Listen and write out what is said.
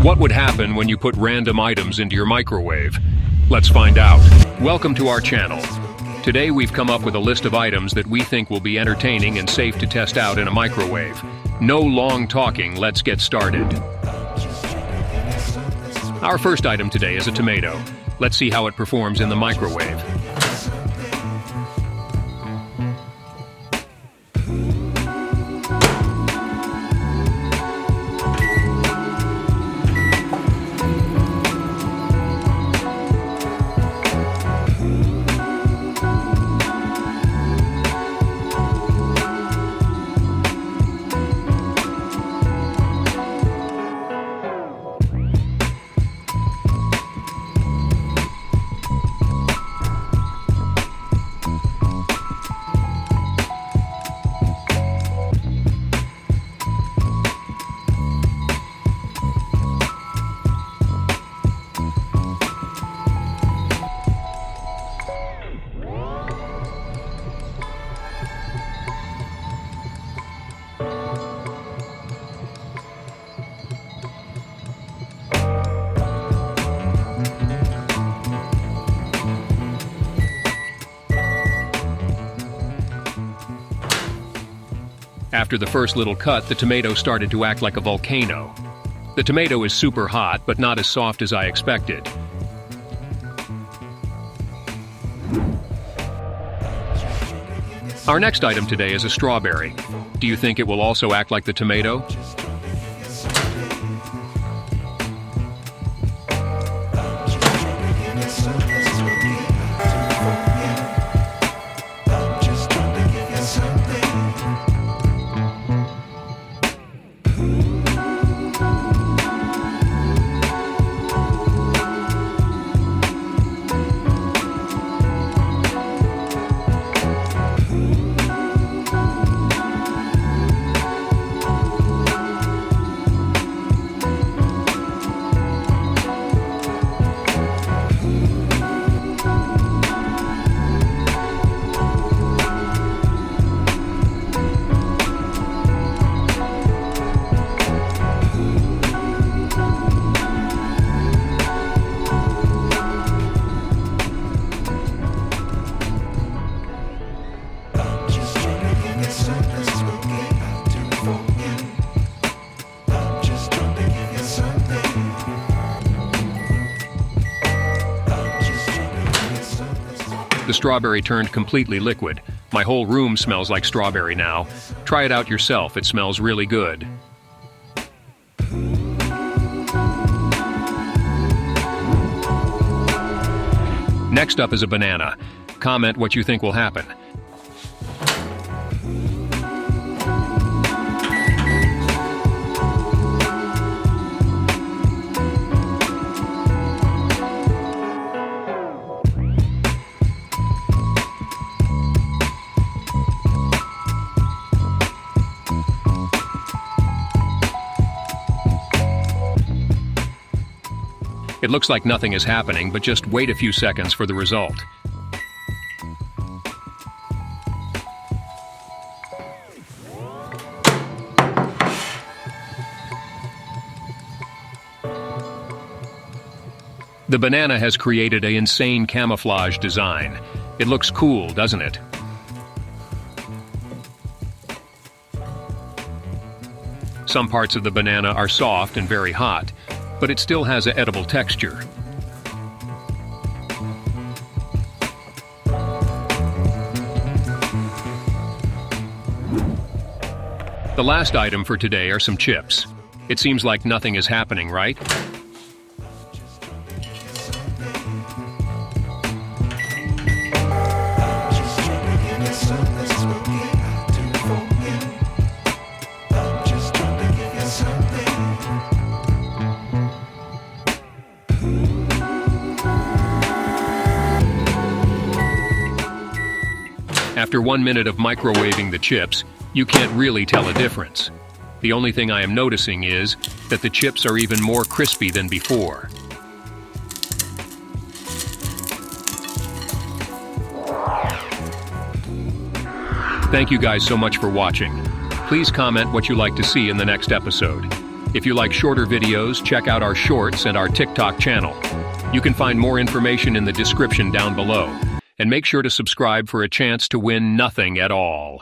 What would happen when you put random items into your microwave? Let's find out. Welcome to our channel. Today we've come up with a list of items that we think will be entertaining and safe to test out in a microwave. No long talking, let's get started. Our first item today is a tomato. Let's see how it performs in the microwave. After the first little cut, the tomato started to act like a volcano. The tomato is super hot, but not as soft as I expected. Our next item today is a strawberry. Do you think it will also act like the tomato? The strawberry turned completely liquid. My whole room smells like strawberry now. Try it out yourself, it smells really good. Next up is a banana. Comment what you think will happen. It looks like nothing is happening, but just wait a few seconds for the result. The banana has created an insane camouflage design. It looks cool, doesn't it? Some parts of the banana are soft and very hot, but it still has an edible texture. The last item for today are some chips. It seems like nothing is happening, right? After 1 minute of microwaving the chips, you can't really tell a difference. The only thing I am noticing is that the chips are even more crispy than before. Thank you guys so much for watching. Please comment what you'd like to see in the next episode. If you like shorter videos, check out our shorts and our TikTok channel. You can find more information in the description down below. And make sure to subscribe for a chance to win nothing at all.